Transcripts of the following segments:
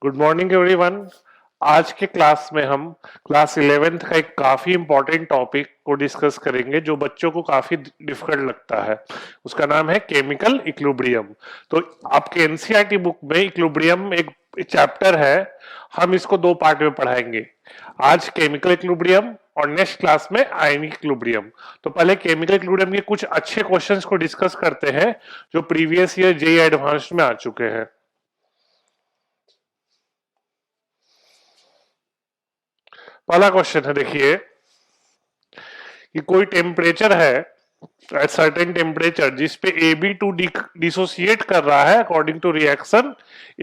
Good morning everyone. आज के class में हम क्लास 11th का एक काफी इंपॉर्टेंट टॉपिक को डिस्कस करेंगे जो बच्चों को काफी डिफिकल्ट लगता है। उसका नाम है केमिकल इक्विलिब्रियम। तो आपके एनसीईआरटी बुक में इक्विलिब्रियम एक चैप्टर है। हम इसको दो पार्ट में पढ़ाएंगे। आज केमिकल इक्विलिब्रियम और नेक्स्ट क्लास में आयनिक इक्विलिब्रियम। तो पहले केमिकल इक्विलिब्रियम के कुछ अच्छे क्वेश्चंस को डिस्कस करते हैं जो प्रीवियस ईयर जेईई एडवांस्ड में आ चुके हैं। पहला क्वेश्चन है, देखिए कि कोई टेम्परेचर है एट सर्टेन टेम्परेचर जिस पे AB2 डिसोसिएट कर रहा है according to reaction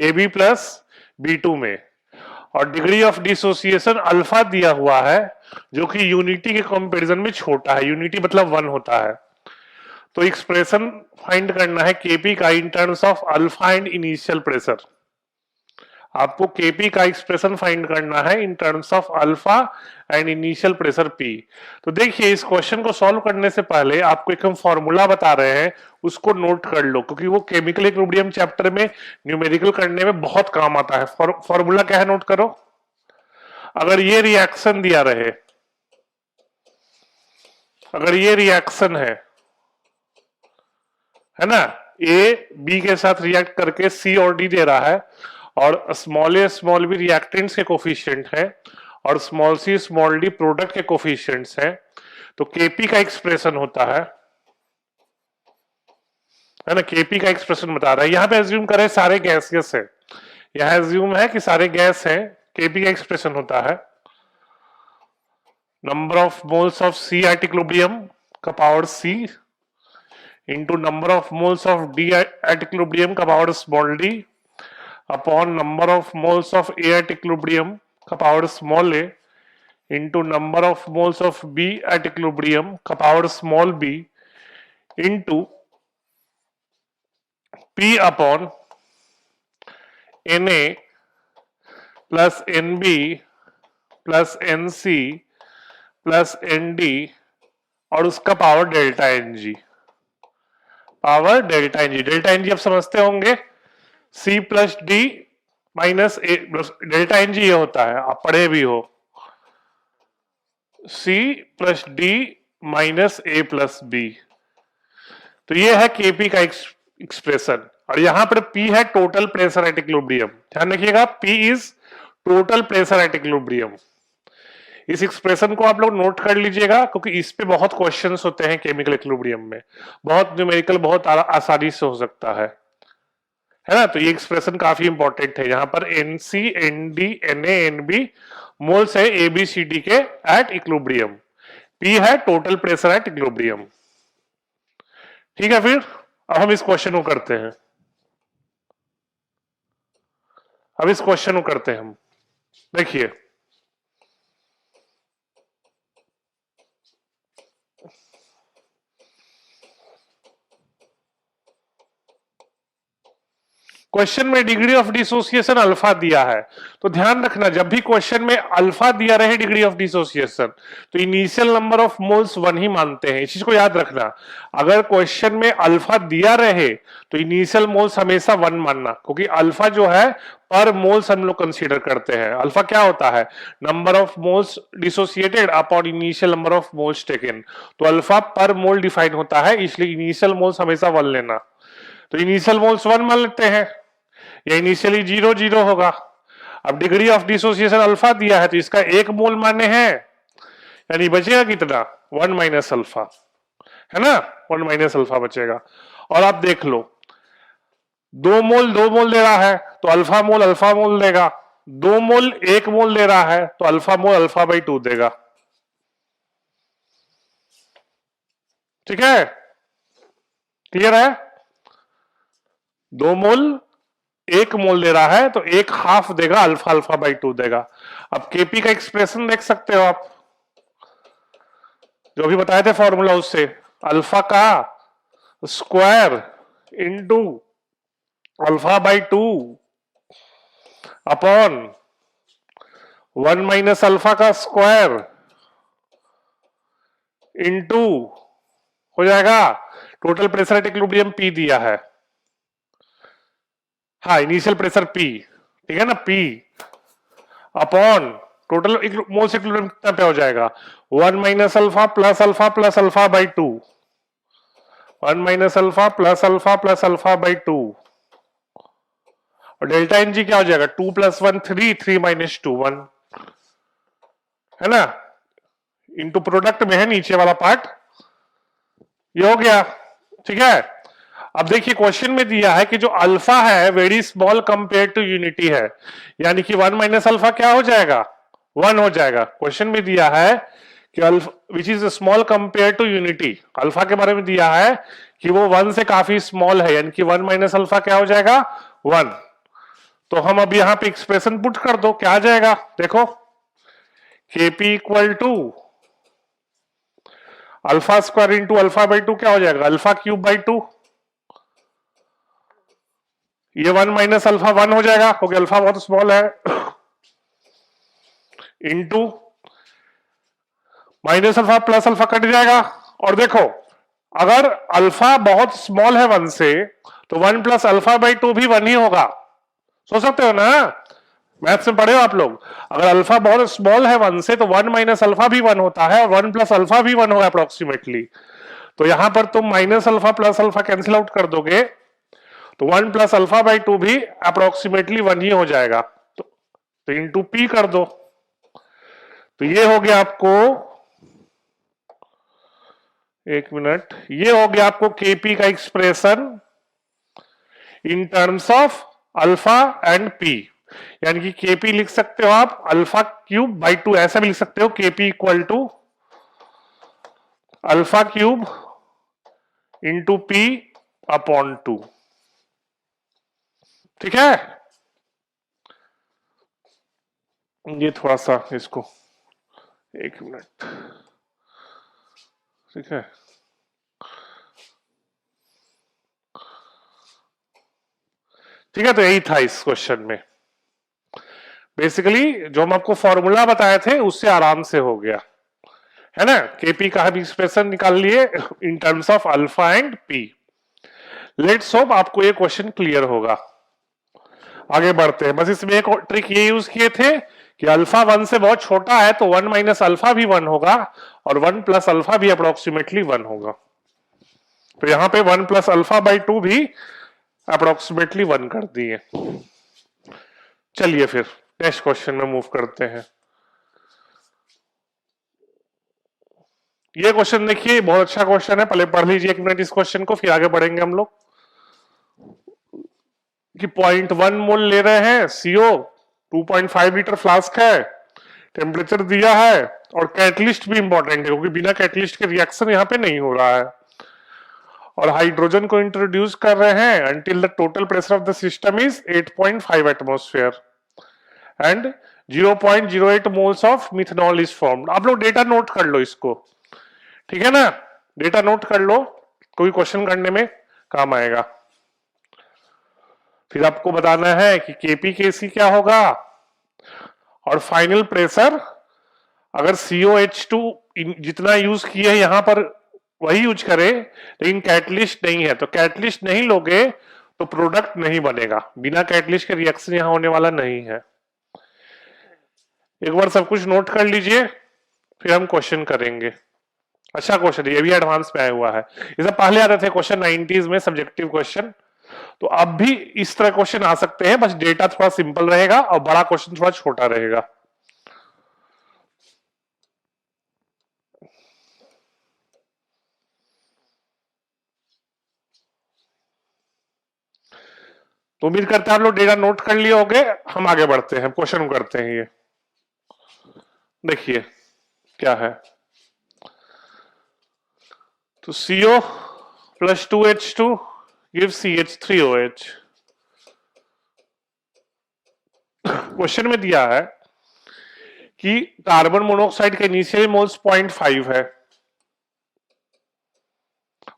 AB plus B2 में, और डिग्री ऑफ डिसोसिएशन अल्फा दिया हुआ है जो कि यूनिटी के कंपैरिजन में छोटा है। यूनिटी मतलब 1 होता है। तो एक्सप्रेशन फाइंड करना है केपी का in terms of alpha and initial pressure. आपको केपी का एक्सप्रेशन फाइंड करना है in terms of alpha and initial pressure P. तो देखिए, इस क्वेश्चन को सॉल्व करने से पहले आपको एक हम फॉर्मूला बता रहे हैं, उसको नोट कर लो क्योंकि वो केमिकल इक्विलिब्रियम चैप्टर में न्यूमेरिकल करने में बहुत काम आता है। फॉर्मूला क्या है, नोट करो। अगर ये रिएक्शन दिया रहे, अगर ये रिएक्शन है ना, ए बी के साथ रिएक्ट करके सी और डी दे रहा है, और स्मॉल ए स्मॉल बी रिएक्टेंट्स के कोफिशिएंट है, और small C small D product के कोफिशिएंट्स है। तो केपी का एक्सप्रेशन होता है ना, केपी का एक्सप्रेशन बता रहा है। यहां पे एज्यूम करें सारे गैसियस है, यहां एज्यूम है कि सारे गैस है। केपी का एक्सप्रेशन होता है number of moles of C at equilibrium का power C into number of moles of D at equilibrium का power small D upon number of moles of A at equilibrium का power small A into number of moles of B at equilibrium का power small B into P upon N A plus N B plus N C plus N D और उसका power delta N जी। Power delta N G, delta N G आप समझते होंगे, C plus D minus A. Delta N G ये होता है, आप पढ़े भी हो, C plus D minus A plus B. तो ये है केपी का एक्सप्रेशन, और यहां पर पी है टोटल प्रेशर एट इक्विलिब्रियम। ध्यान रखिएगा, P is total pressure at equilibrium. इस एक्सप्रेशन को आप लोग नोट कर लीजिएगा क्योंकि इस पे बहुत क्वेश्चंस होते हैं केमिकल इक्विलिब्रियम में, बहुत न्यूमेरिकल बहुत आसानी से हो सकता है ना। तो ये एक्सप्रेशन काफी इंपॉर्टेंट है। यहां पर N C N D N A N B moles है ए बी सी डी के एट इक्विलिब्रियम, पी है टोटल प्रेशर एट इक्विलिब्रियम। ठीक है, फिर अब हम इस क्वेश्चन को करते हैं। अब इस क्वेश्चन को करते हैं हम। देखिए, क्वेश्चन में डिग्री ऑफ डिसोसिएशन अल्फा दिया है, तो ध्यान रखना जब भी क्वेश्चन में अल्फा दिया रहे डिग्री ऑफ डिसोसिएशन, तो इनिशियल नंबर ऑफ मोल्स 1 ही मानते हैं। इस चीज को याद रखना, अगर क्वेश्चन में अल्फा दिया रहे तो इनिशियल मोल्स हमेशा 1 मानना, क्योंकि अल्फा जो है पर मोल्स हम लोग कंसीडर करते हैं। अल्फा क्या होता है, number of moles dissociated upon initial number of moles taken. तो अल्फा पर मोल डिफाइन होता है, इसलिए इनिशियल मोल्स हमेशा 1 लेना। तो इनिशियल मोल्स 1 मान लेते हैं, ये इनिशियली 0 0 होगा। अब डिग्री ऑफ डिसोसिएशन अल्फा दिया है तो इसका 1 मोल माने हैं, यानी बचेगा कितना, 1 माइनस अल्फा, है ना, 1 माइनस अल्फा बचेगा। और आप देख लो, 2 मोल दे रहा है तो अल्फा मोल देगा, 2 मोल 1 मोल दे रहा है तो अल्फा मोल अल्फा बाई 2 देगा। ठीक है, क्लियर है। 2 मोल 1 मोल दे रहा है तो 1 हाफ देगा, अल्फा अल्फा बाई 2 देगा। अब केपी का एक्सप्रेशन देख सकते हो आप, जो भी बताए थे फॉर्मूला उससे, अल्फा का square into alpha by 2 upon 1 minus alpha का स्क्वायर इंटू हो जाएगा total pressure at equilibrium P दिया है, हाँ इनिशियल प्रेशर पी, ठीक है ना, P upon total moles equilibrium कितना पे हो जाएगा, 1 minus alpha plus alpha plus alpha by 2, 1 minus alpha plus alpha by 2, और डेल्टा एन जी क्या हो जाएगा, 2 प्लस 1 3, 3 माइनस 2 1, है ना, इनटू प्रोडक्ट में है नीचे वाला पार्ट, ये हो गया। ठीक है, अब देखिए क्वेश्चन में दिया है कि जो अल्फा है very small compare to unity है, यानी कि 1 माइनस अल्फा क्या हो जाएगा, 1 हो जाएगा। क्वेश्चन में दिया है कि alpha which is small compare to unity, alpha के बारे में दिया है कि वो 1 से काफी स्मॉल है, यानी कि 1 माइनस अल्फा क्या हो जाएगा, 1। तो हम अब यहां पे एक्सप्रेशन पुट कर दो, क्या आ जाएगा, देखो Kp equal to alpha square into alpha by 2 क्या हो जाएगा, अल्फा क्यूब बाई 2, ये 1 माइनस अल्फा 1 हो जाएगा क्योंकि अल्फा बहुत स्मॉल है, into minus alpha plus alpha cut जाएगा, और देखो अगर अल्फा बहुत स्मॉल है 1 से तो 1 प्लस अल्फा बाई 2 भी 1 ही होगा, सोच सकते हो ना, मैथ्स में पढ़े हो आप लोग, अगर अल्फा बहुत स्मॉल है 1 से तो 1 माइनस अल्फा भी 1 होता है और 1 प्लस अल्फा भी 1 होगा अप्रोक्सीमेटली। तो यहां पर तुम minus alpha plus alpha cancel out कर दोगे तो 1 प्लस अल्फा बाई 2 भी अप्रोक्सीमेटली 1 ही हो जाएगा, तो इंटू पी कर दो, तो ये हो गया आपको, एक मिनट, ये हो गया आपको केपी का expression in terms of alpha and P, यानी कि केपी लिख सकते हो आप अल्फा क्यूब बाई 2, ऐसा भी लिख सकते हो KP equal to alpha cube into P upon 2। ठीक है, ये थोड़ा सा इसको, एक मिनट, ठीक है, ठीक है, तो यही था इस क्वेश्चन में, बेसिकली जो हम आपको फॉर्मूला बताए थे उससे आराम से हो गया, है ना, केपी का हम एक्सप्रेशन निकाल लिए in terms of alpha and P. Let's hope आपको ये क्वेश्चन क्लियर होगा। आगे बढ़ते हैं, बस इसमें एक ट्रिक ये यूज किए थे कि अल्फा 1 से बहुत छोटा है तो 1 माइनस अल्फा भी 1 होगा और 1 प्लस अल्फा भी अप्रोक्सीमेटली 1 होगा, तो यहां पे 1 प्लस अल्फा बाई 2 भी अप्रोक्सीमेटली 1 कर दिए। चलिए फिर नेक्स्ट क्वेश्चन में मूव करते हैं। ये क्वेश्चन देखिए बहुत अच्छा क्वेश्चन है, पहले पढ़ लीजिए एक मिनट इस क्वेश्चन को, फिर आगे बढ़ेंगे हम लोग। कि 0.1 मोल ले रहे हैं सीओ, 2.5 लीटर फ्लास्क है, टेम्परेचर दिया है और कैटलिस्ट भी इंपॉर्टेंट है क्योंकि बिना कैटलिस्ट के रिएक्शन यहाँ पे नहीं हो रहा है, और हाइड्रोजन को इंट्रोड्यूस कर रहे हैं until the total pressure of the system is 8.5 atmosphere and 0.08 moles of methanol is formed. आप लोग डेटा नोट कर लो इसको, ठीक है ना, डेटा नोट कर लो, कोई क्वेश्चन करने में काम आएगा। फिर आपको बताना है कि केपी केसी क्या होगा, और फाइनल प्रेशर अगर COH2 जितना यूज किए हैं यहां पर वही यूज करें, लेकिन कैटलिस्ट नहीं है तो कैटलिस्ट नहीं लोगे तो प्रोडक्ट नहीं बनेगा, बिना कैटलिस्ट के रिएक्शन यहां होने वाला नहीं है। एक बार सब कुछ नोट कर लीजिए फिर हम क्वेश्चन करेंगे। अच्छा क्वेश्चन, ये भी एडवांस में आया हुआ है, ये सब पहले आते थे क्वेश्चन 90s में सब्जेक्टिव क्वेश्चन, तो अब भी इस तरह क्वेश्चन आ सकते हैं, बस डेटा थोड़ा सिंपल रहेगा और बड़ा क्वेश्चन थोड़ा छोटा रहेगा। तो उम्मीद करते हैं आप लोग डेटा नोट कर लिए होंगे, हम आगे बढ़ते हैं, क्वेश्चन करते हैं। ये देखिए क्या है, तो CO plus 2H2 give CH3OH। Question में दिया है कि कार्बन मोनोऑक्साइड का इनिशियल मोल्स 0.5 है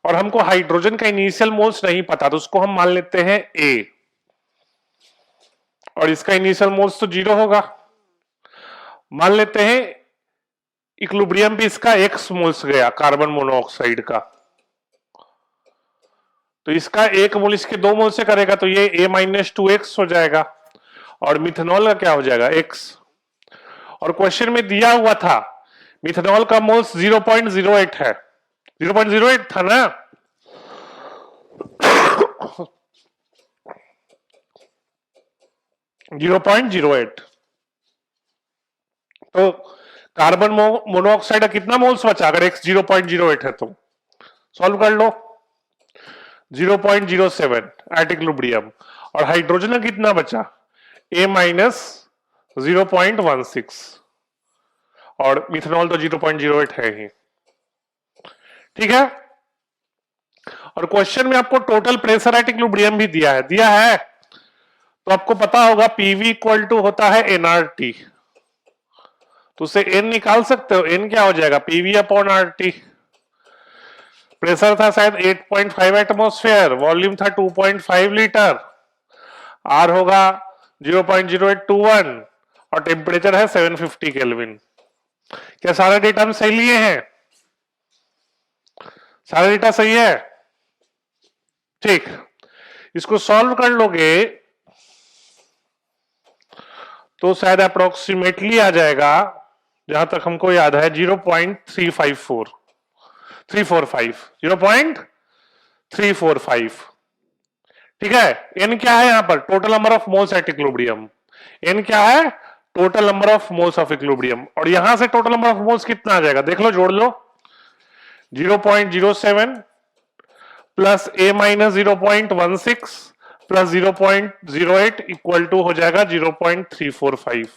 और हमको हाइड्रोजन का इनिशियल मोल्स नहीं पता, तो उसको हम मान लेते हैं A, और इसका इनिशियल मोल्स तो 0 होगा। मान लेते हैं इक्विलिब्रियम पे इसका X मोल्स गया कार्बन मोनोऑक्साइड का, तो इसका 1 मोल इसके 2 मोल से करेगा तो ये A-2X हो जाएगा, और मिथेनॉल का क्या हो जाएगा x। और क्वेश्चन में दिया हुआ था मिथेनॉल का मोल्स 0.08 है, 0.08 था ना। 0.08। तो कार्बन मोनोऑक्साइड का कितना मोल्स बचा अगर x 0.08 है तो सॉल्व कर लो। 0.07 एट इक्विलिब्रियम। और हाइड्रोजन का कितना बचा a माइनस 0.16 और मिथेनॉल तो 0.08 है ही। ठीक है। और क्वेश्चन में आपको टोटल प्रेशर एट इक्विलिब्रियम भी दिया है तो आपको पता होगा पीवी इक्वल टू होता है एनआरटी। तो उससे एन निकाल सकते हो, एन क्या हो जाएगा पीवी अपॉन आरटी। प्रेशर था शायद 8.5 एटमॉस्फेयर, वॉल्यूम था 2.5 लीटर, आर होगा 0.0821 और टेम्परेचर है 750 केल्विन। क्या सारा डेटा हम सही लिए हैं? सारा डेटा सही है? ठीक। इसको सॉल्व कर लोगे तो शायद अप्रोक्सीमेटली आ जाएगा, जहां तक हमको याद है 0.345 0.345। ठीक है। एन क्या है यहां पर? Total number of moles at equilibrium. N क्या है? Total number of moles of equilibrium. और यहां से टोटल नंबर ऑफ मोल्स कितना आ जाएगा देख लो, जोड़ लो। 0.07 plus A minus 0.16 plus 0.08 equal to हो जाएगा 0.345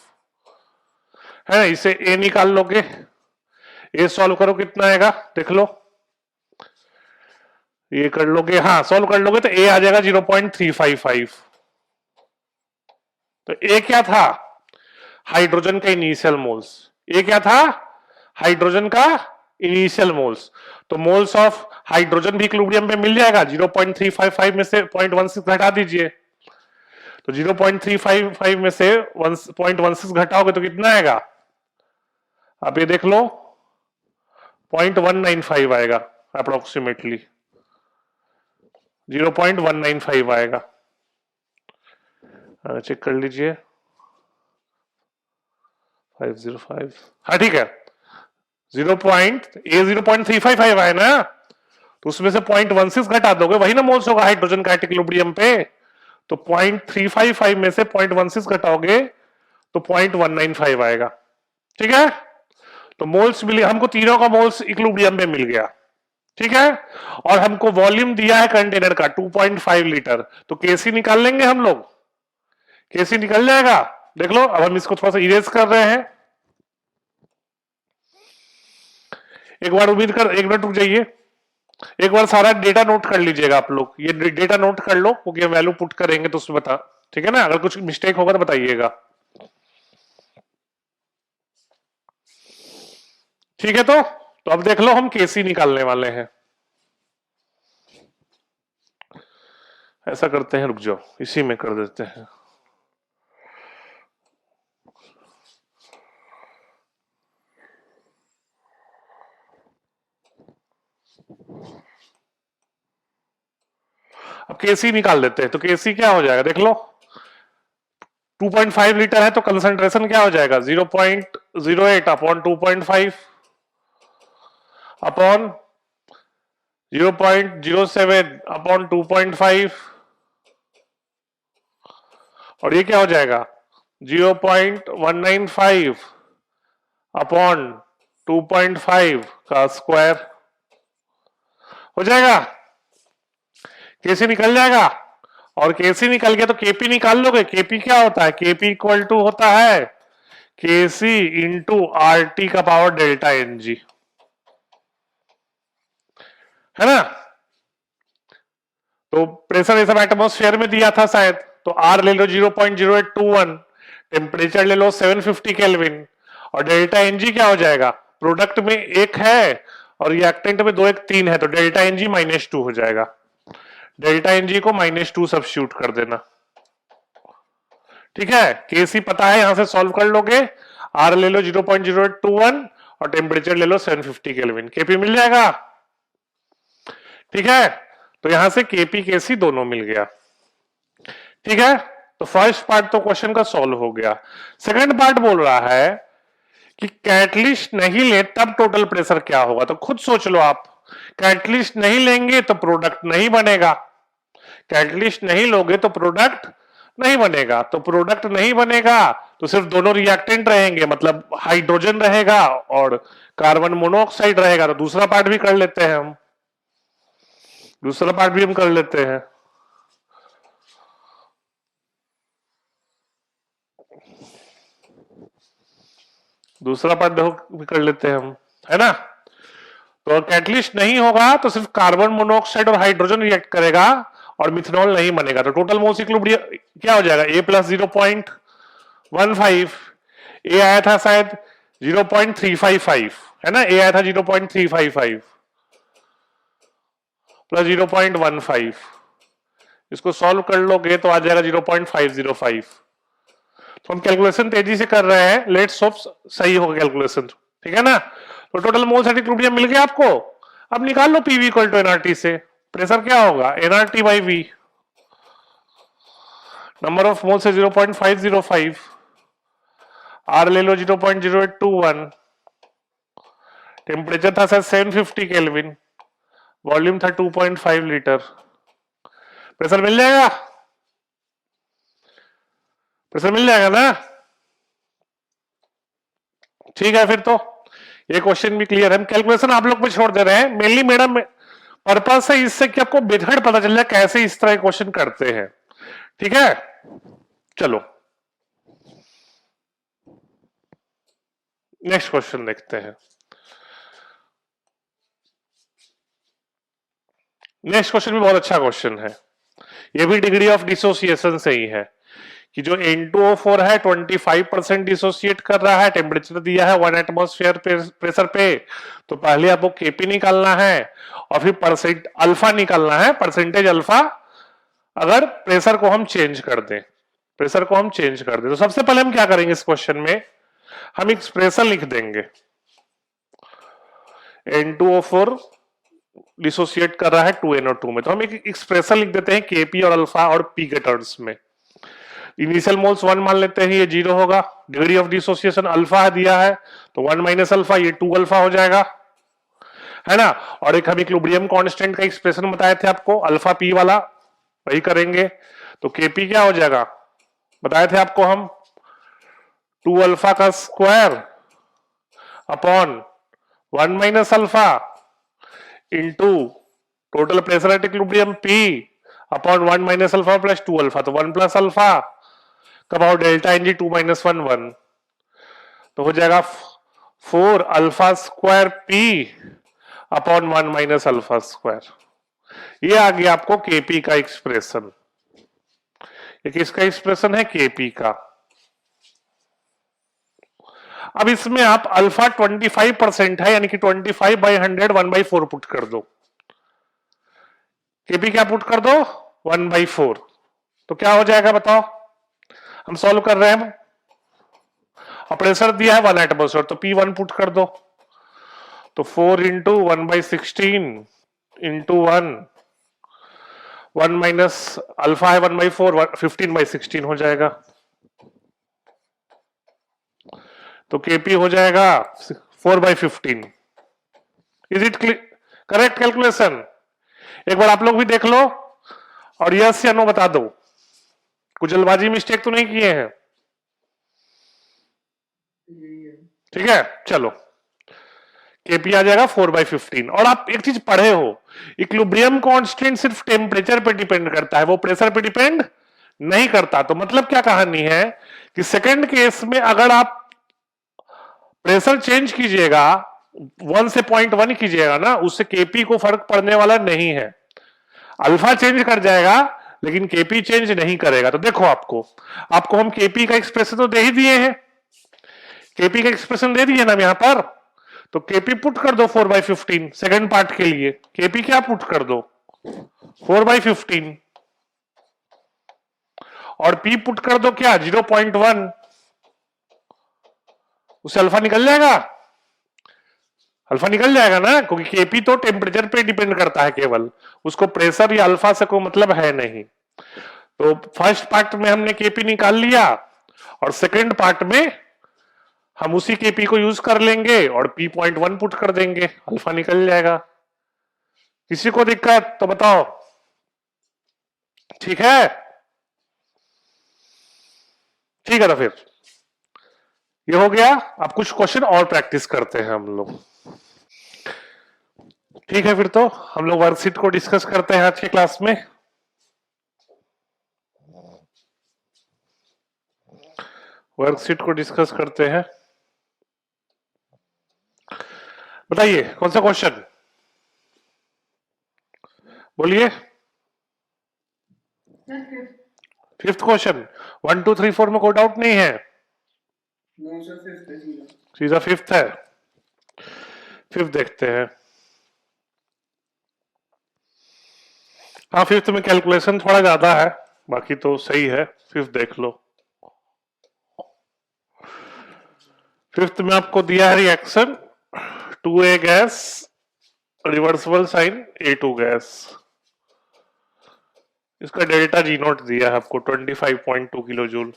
है ना। इसे ए निकाल लोगे, ए सॉल्व करो कितना आएगा देख लो। ये कर लोगे, हाँ सॉल्व कर लोगे तो ए आ जाएगा 0.355। तो ए क्या था? हाइड्रोजन का इनिशियल मोल्स। ए क्या था? हाइड्रोजन का इनिशियल मोल्स। तो मोल्स ऑफ हाइड्रोजन भी इक्विलिब्रियम पे मिल जाएगा। 0.355 में से 0.16 घटा दीजिए, तो 0.355 में से 0.16 घटाओगे तो कितना आएगा? आप ये देख लो 0.195 आएगा अप्रोक्सीमेटली, 0.195 आएगा। चेक कर लीजिए 505। हाँ ठीक है, 0.355 आए ना, तो उसमें से 0.16 घटा दोगे, वही ना मोल्स होगा हाइड्रोजन का इक्विलिब्रियम पे। तो 0.355 में से 0.16 घटाओगे तो 0.195 आएगा। ठीक है। तो मोल्स मिले हमको, तीनों का मोल्स इक्विलिब्रियम में मिल गया। ठीक है। और हमको वॉल्यूम दिया है कंटेनर का 2.5 लीटर, तो केसी निकाल लेंगे हम लोग। केसी निकल जाएगा, देख लो। अब हम इसको थोड़ा सा इरेज कर रहे हैं। एक बार उम्मीद कर, एक मिनट रुक जाइए, एक बार सारा डेटा नोट कर लीजिएगा आप लोग। ये डेटा नोट कर लो क्योंकि हम वैल्यू पुट करेंगे तो उसमें बता, ठीक है ना। अगर कुछ मिस्टेक होगा तो बताइएगा। ठीक है। तो अब देख लो हम केसी निकालने वाले हैं। ऐसा करते हैं, रुक जाओ इसी में कर देते हैं। अब केसी निकाल देते हैं। तो केसी क्या हो जाएगा देख लो, 2.5 लीटर है तो कंसंट्रेशन क्या हो जाएगा 0.08 अपॉन 2.5 अपॉन 0.07 अपॉन 2.5 और ये क्या हो जाएगा 0.195 अपॉन 2.5 का स्क्वायर हो जाएगा। केसी निकल जाएगा। और केसी निकल गया तो केपी निकाल लोगे। केपी क्या होता है? केपी इक्वल टू होता है केसी इंटू आर टी का पावर डेल्टा एन जी, है ना। तो प्रेशर ये सब एटमॉस्फेयर में दिया था शायद, तो आर ले लो 0.0821, टेम्परेचर ले लो 750 केल्विन, और डेल्टा एन जी क्या हो जाएगा? प्रोडक्ट में एक है और रिएक्टेंट में 2 1 3 है, तो डेल्टा एन जी -2 हो जाएगा। डेल्टा एन जी को -2 सब्स्टिट्यूट कर देना। ठीक है। केसी पता है, यहां से सॉल्व कर लोगे। आर ले लो 0.0821 और टेम्परेचर ले लो 750 केल्विन, केपी मिल जाएगा। ठीक है। तो यहां से केपी केसी दोनों मिल गया। ठीक है। तो फर्स्ट पार्ट तो क्वेश्चन का सॉल्व हो गया। सेकंड पार्ट बोल रहा है कि कैटलिस्ट नहीं ले तब टोटल प्रेशर क्या होगा। तो खुद सोच लो आप, कैटलिस्ट नहीं लेंगे तो प्रोडक्ट नहीं बनेगा, कैटलिस्ट नहीं लोगे तो प्रोडक्ट नहीं बनेगा, तो प्रोडक्ट नहीं बनेगा तो सिर्फ दोनों रिएक्टेंट रहेंगे, मतलब हाइड्रोजन रहेगा और कार्बन मोनोऑक्साइड रहेगा। तो दूसरा पार्ट भी कर लेते हैं हम, दूसरा पार्ट भी हम कर लेते हैं। दूसरा पार्ट देखो भी कर लेते हैं हम, है ना। तो कैटलिस्ट नहीं होगा तो सिर्फ कार्बन मोनोऑक्साइड और हाइड्रोजन रिएक्ट करेगा और मिथनॉल नहीं बनेगा। तो टोटल मोल्स इक्विलिब्रियम क्या हो जाएगा, A प्लस 0.15, ए आया था शायद 0.355, है ना, ए आया था 0.355 प्लस 0.15, इसको सॉल्व कर लोगे तो आ जाएगा 0.505। तो हम कैलकुलेशन तेजी से कर रहे हैं, लेट्स होप सही होगा कैलकुलेशन, ठीक है ना। तो टोटल मोल्स एट इक्विलिब्रियम मिल गया आपको। अब निकाल लो पीवी इक्वल टू एनआरटी से, प्रेशर क्या होगा NRT by V, number of moles है 0.505, आर ले लो 0.0821, टेम्परेचर था सर 750 केल्विन, वॉल्यूम था 2.5 लीटर। प्रेशर मिल जाएगा, प्रेशर मिल जाएगा ना, ठीक है। फिर तो ये क्वेश्चन भी क्लियर है, हम कैलकुलेशन आप लोग पे छोड़ दे रहे हैं, मेनली मैडम पर्पस है इससे कि आपको मेथड पता चल जाए कैसे इस तरह क्वेश्चन करते हैं, ठीक है। चलो नेक्स्ट क्वेश्चन देखते हैं। नेक्स्ट क्वेश्चन भी बहुत अच्छा क्वेश्चन है, ये भी डिग्री ऑफ डिसोसिएशन से ही है कि जो N2O4 है 25% डिसोसिएट कर रहा है, टेम्परेचर दिया है 1 एटमॉस्फेयर प्रेशर पे। तो पहले आपको केपी निकालना है और फिर परसेंट अल्फा निकालना है, परसेंटेज अल्फा अगर प्रेशर को हम चेंज कर दें, प्रेशर को हम चेंज कर दें। तो सबसे पहले हम क्या करेंगे इस क्वेश्चन में, हम एक्सप्रेशन लिख देंगे, N2O4 डिसोसिएट कर रहा है 2NO2 में, तो हम एक एक्सप्रेशन लिख देते हैं केपी और अल्फा और पी के टर्म्स में। इनिशियल मोल्स 1 मान लेते हैं, ये 0 होगा, डिग्री ऑफ डिसोसिएशन अल्फा दिया है तो 1 माइनस अल्फा, ये 2 अल्फा हो जाएगा, है ना। और एक हम इक्विलिब्रियम कांस्टेंट का एक्सप्रेशन बताए थे आपको, अल्फा पी वाला, वही करेंगे। तो केपी क्या हो जाएगा बताए थे आपको हम, 2 अल्फा का square upon 1 minus alpha into total pressure at equilibrium P upon 1 minus alpha plus 2 alpha, तो 1 प्लस अल्फा कब आओ डेल्टा एनजी 2 माइनस 1 1, तो हो जाएगा 4 alpha square P upon 1 minus alpha square. ये आ गया आपको केपी का एक्सप्रेशन, ये किसका एक्सप्रेशन है, केपी का। अब इसमें आप अल्फा 25% है यानी कि 25/100 1/4 पुट कर दो, केपी क्या पुट कर दो 1/4, तो क्या हो जाएगा बताओ, हम सॉल्व कर रहे हैं, और प्रेशर दिया है 1 एटमॉस्फेयर, तो P1 पुट कर दो, तो 4 इंटू 1/16 इंटू 1 माइनस अल्फा है 1/4, 15/16 हो जाएगा, तो केपी हो जाएगा 4/15। Is it correct calculation? एक बार आप लोग भी देख लो और यस या नो बता दो, कुछ जल्दबाजी मिस्टेक तो नहीं किए हैं, ठीक है। चलो केपी आ जाएगा 4/15। और आप एक चीज पढ़े हो, इक्विलिब्रियम कांस्टेंट सिर्फ टेम्परेचर पे डिपेंड करता है, वो प्रेशर पे डिपेंड नहीं करता। तो मतलब क्या कहानी है कि सेकंड केस में अगर आप प्रेशर चेंज कीजिएगा 1 से 0.1 कीजिएगा ना, उससे केपी को फर्क पड़ने वाला नहीं है, अल्फा चेंज कर जाएगा लेकिन केपी चेंज नहीं करेगा। तो देखो आपको हम केपी का एक्सप्रेशन तो दे ही दिए हैं, केपी का एक्सप्रेशन दे दिए ना यहां पर, तो केपी पुट कर दो 4/15 सेकंड पार्ट के लिए, केपी क्या पुट कर दो 4/15 और पी पुट कर दो क्या 0.1, उससे अल्फा निकल जाएगा, अल्फा निकल जाएगा ना, क्योंकि केपी तो टेम्परेचर पे डिपेंड करता है केवल, उसको प्रेशर या अल्फा से कोई मतलब है नहीं। तो फर्स्ट पार्ट में हमने केपी निकाल लिया और सेकंड पार्ट में हम उसी केपी को यूज कर लेंगे और P.1 पुट कर देंगे, अल्फा निकल जाएगा। किसी को दिक्कत तो बताओ, ठीक है? ठीक है, तो फिर ये हो गया। अब कुछ क्वेश्चन और प्रैक्टिस करते हैं हम लोग। ठीक है, फिर तो हम लोग वर्कशीट को डिस्कस करते हैं आज के क्लास में। वर्कशीट को डिस्कस करते हैं। बताइए कौन सा क्वेश्चन, बोलिए। फिफ्थ क्वेश्चन, 1 2 3 4 में कोई डाउट नहीं है? सीधा फिफ्थ है। फिफ्थ देखते हैं। हाँ, फिफ्थ में कैलकुलेशन थोड़ा ज्यादा है, बाकी तो सही है। फिफ्थ देख लो। फिफ्थ में आपको दिया है reaction 2A gas reversible sign A2 gas. इसका डेल्टा जी नोट दिया है आपको 25.2 किलो जूल।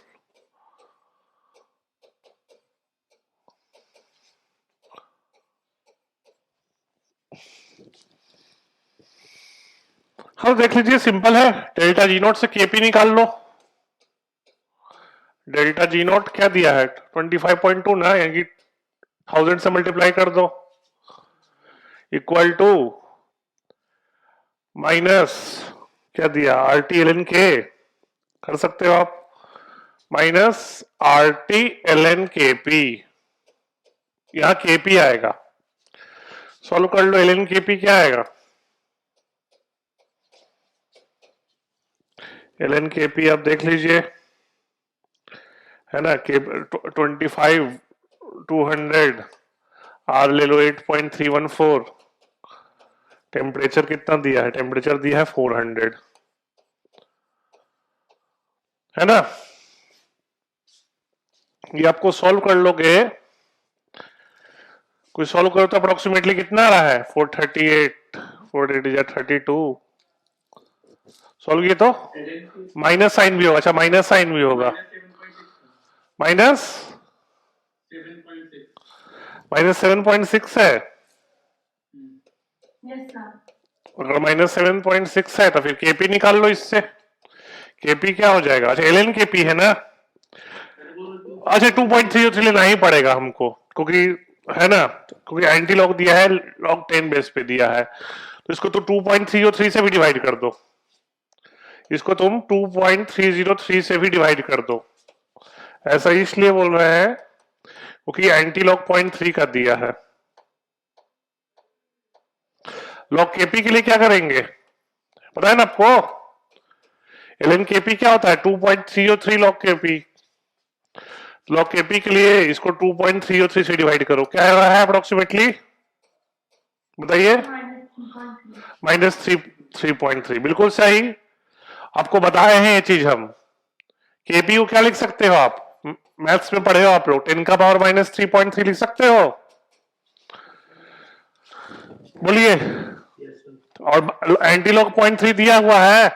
हाँ, देख लीजिए, सिंपल है। डेल्टा जी नोट से केपी निकाल लो। डेल्टा जी नोट क्या दिया है? 25.2 ना, यानी 1000 से मल्टीप्लाई कर दो, इक्वल टू माइनस क्या दिया, आर टी एल एन के, कर सकते हो आप, minus R T L N K P. यहां के पी आएगा, सॉल्व कर लो। एल एन के पी क्या आएगा? एल एन के पी आप देख लीजिए, है ना, के 25 200, आर ले लो 8.314। टेम्परेचर कितना दिया है? टेम्परेचर दिया है 400, है ना। ये आपको सॉल्व कर लोगे, कोई सॉल्व करो तो अप्रोक्सीमेटली कितना आ रहा है? 438, 480 32। सॉल्व किए तो माइनस साइन भी होगा। अच्छा, माइनस साइन भी होगा। माइनस 7.6 है। अगर -7.6 है तो फिर केपी निकाल लो इससे। केपी क्या हो जाएगा? अच्छा, एल एन केपी है ना। अच्छा, 2.303 लेना ही पड़ेगा हमको, क्योंकि है ना, क्योंकि एंटी लॉग दिया है, लॉग 10 बेस पे दिया है, तो इसको तो 2.303 से भी डिवाइड कर दो। इसको तुम 2.303 से भी डिवाइड कर दो। ऐसा इसलिए बोल रहे हैं क्योंकि एंटी लॉग 0.3 का दिया है। लॉग केपी के लिए क्या करेंगे पता है ना आपको? एल एन केपी क्या होता है? 2.303 लॉग केपी। लॉग केपी के लिए इसको 2.303 से डिवाइड करो, क्या है अप्रोक्सीमेटली, बताइए? -3.3। बिल्कुल सही, आपको बताए हैं ये चीज हम। केपी को क्या लिख सकते हो आप? मैथ्स में पढ़े हो आप लोग, 10 का पावर -3.3 लिख सकते हो, बोलिए। और एंटी लॉग 0.3 दिया हुआ है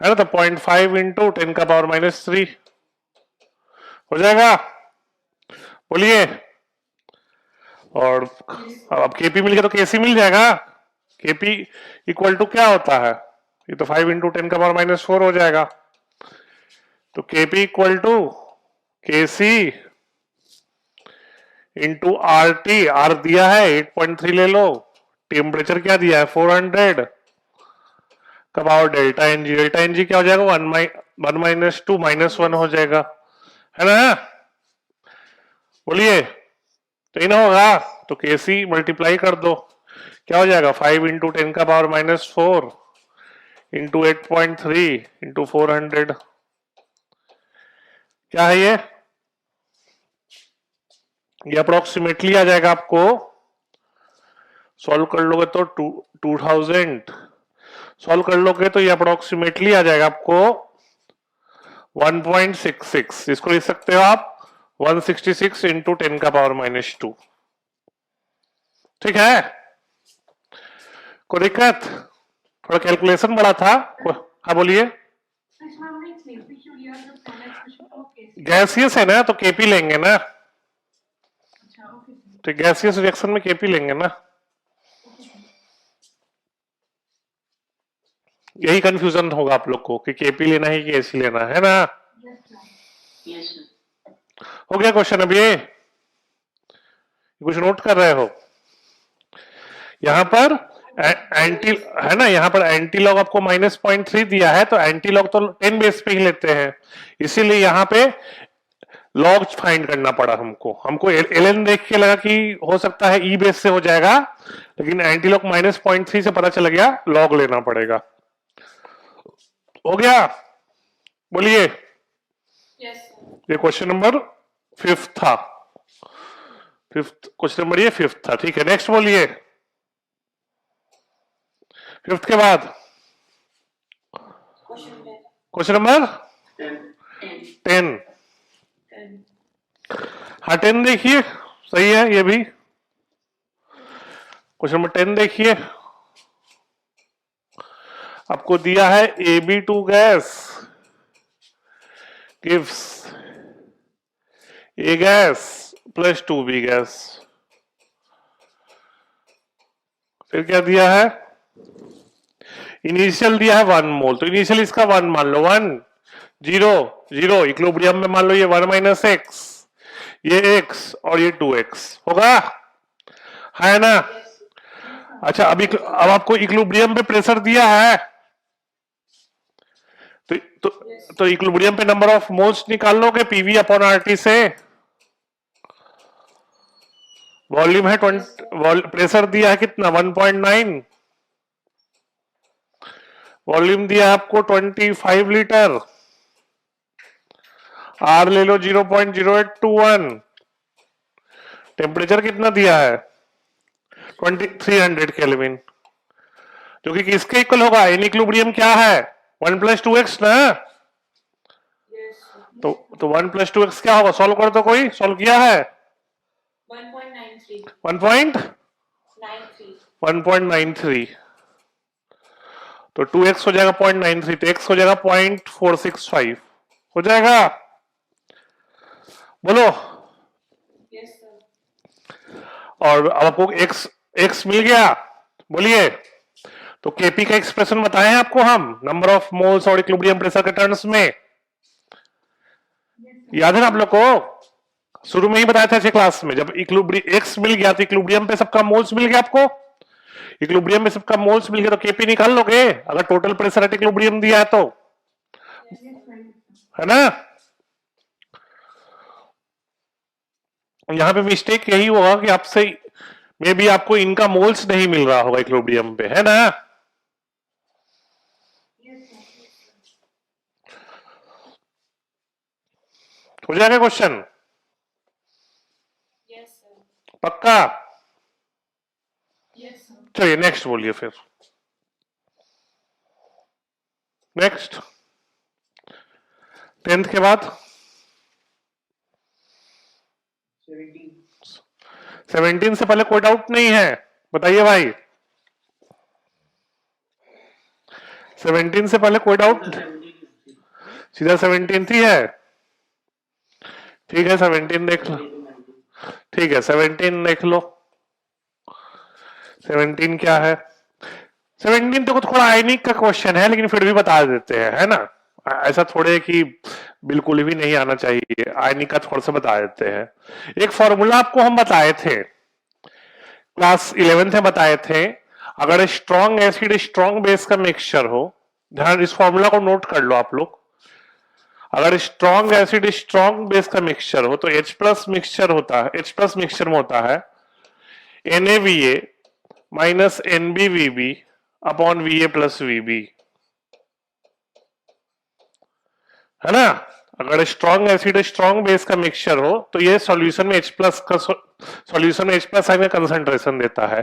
ना, तो 0.5 इंटू 10 का पावर -3 हो जाएगा, बोलिए। और अब केपी मिल गया तो केसी मिल जाएगा। केपी इक्वल टू क्या होता है? ये तो 5 इंटू 10 का पावर -4 हो जाएगा। तो KP equal to KC into R T. R दिया है 8.3 ले लो, टेम्परेचर क्या दिया है 400, कब आओ delta N G. Delta N G क्या हो जाएगा? 1 माइनस 2 -1 हो जाएगा, है ना, बोलिए। तो इन होगा तो केसी मल्टीप्लाई कर दो, क्या हो जाएगा? 5 इंटू 10 का पावर -4 इंटू 8.3 इंटू 400। क्या है ये अप्रोक्सीमेटली आ जाएगा आपको, सॉल्व कर लोगे तो 2000, सॉल्व कर लोगे तो ये अप्रोक्सीमेटली आ जाएगा आपको 1.66। इसको लिख सकते हो आप 166 इंटू 10 का पावर -2। ठीक है, कोई दिक्कत? थोड़ा कैलकुलेशन बड़ा था। हाँ बोलिए। गैसियस है ना तो केपी लेंगे ना, तो गैसियस रिएक्शन में केपी लेंगे ना। यही कंफ्यूजन होगा आप लोग को कि केपी लेना है कि एसी लेना है ना। हो गया क्वेश्चन। अब ये कुछ नोट कर रहे हो? यहां पर एंटी है ना, यहां पर एंटी लॉग आपको -0.3 दिया है, तो एंटी लॉग तो 10 बेस पे ही लेते हैं, इसीलिए यहां पे लॉग फाइंड करना पड़ा हमको। हमको एलएन देख के लगा कि हो सकता है ई बेस से हो जाएगा, लेकिन एंटी लॉग -0.3 से पता चल गया लॉग लेना पड़ेगा। हो गया? बोलिए। ये क्वेश्चन नंबर 5 था। क्वेश्चन नंबर ये 5 था। ठीक है, नेक्स्ट बोलिए। 5 के बाद क्वेश्चन नंबर 10। हाँ 10 देखिए, सही है ये भी। क्वेश्चन नंबर 10 देखिए, आपको दिया है AB2 gas gives A gas plus 2B gas. फिर क्या दिया है? इनिशियल दिया है 1 मोल, तो इनिशियल इसका 1 मान लो, 1 0 0। इक्विलिब्रियम में मान लो ये 1 - x, ये x और ये 2x होगा, है ना? अच्छा, अब आपको इक्विलिब्रियम पे प्रेशर दिया है, तो तो, तो इक्विलिब्रियम पे नंबर ऑफ मोल्स निकाल लोगे पीवी अपॉन आरटी से। वॉल्यूम है 20, प्रेशर दिया है कितना 1.9, वॉल्यूम दिया है आपको 25 लीटर, आर ले लो 0.0821, टेम्परेचर कितना दिया है 2300 केल्विन, जो कि किसके इक्वल होगा? इन इक्विलिब्रियम क्या है 1 + 2x ना, तो 1 + 2x क्या होगा? सॉल्व कर दो, कोई सॉल्व किया है? 1.93, तो 2x हो जाएगा 0.93, तो x हो जाएगा 0.465 हो जाएगा। बोलो। और अब आपको x मिल गया, बोलिए। तो केपी का एक्सप्रेशन बताए हैं आपको हम, नंबर ऑफ मोल्स और इक्विलिब्रियम प्रेशर के टर्म्स में, याद है ना आप लोग को? शुरू में ही बताया था अच्छे क्लास में, जब इक्विलिब्रियम x मिल गया तो इक्विलिब्रियम पे सबका मोल्स मिल गया आपको, इक्विलिब्रियम में सबका मोल्स मिल गया तो केपी निकाल लोगे अगर टोटल प्रेशर एट इक्विलिब्रियम दिया है तो, है ना? यहां पे मिस्टेक यही होगा कि आपसे मे भी आपको इनका मोल्स नहीं मिल रहा होगा इक्विलिब्रियम पे, है ना? हो जाएगा क्वेश्चन? पक्का? चलिए नेक्स्ट बोलिए फिर। नेक्स्ट 10th के बाद 17 से पहले कोई डाउट नहीं है, बताइए भाई। 17 से पहले कोई डाउट? सीधा 17 ही है। ठीक है 17 देख लो, ठीक है 17 देख लो। 17 क्या है? 17 तो थोड़ा आयनिक का क्वेश्चन है, लेकिन फिर भी बता देते हैं, है ना? ऐसा थोड़े कि बिल्कुल भी नहीं आना चाहिए, आयनिक का थोड़ा सा बता देते हैं। एक फॉर्मूला आपको हम बताए थे क्लास 11th में, बताए थे अगर स्ट्रॉन्ग एसिड स्ट्रॉन्ग बेस का मिक्सचर हो, ध्यान इस फॉर्मूला को नोट कर लो आप लोग, अगर स्ट्रॉन्ग एसिड स्ट्रॉन्ग बेस का मिक्सचर हो तो H+ मिक्सचर होता है, H+ मिक्सचर में होता है NaVa minus NbVb upon Va+Vb, है ना? अगर स्ट्रॉन्ग एसिड स्ट्रॉन्ग बेस का मिक्सचर हो तो ये सॉल्यूशन में H+ का सॉल्यूशन में H+ आयन का कंसंट्रेशन देता है।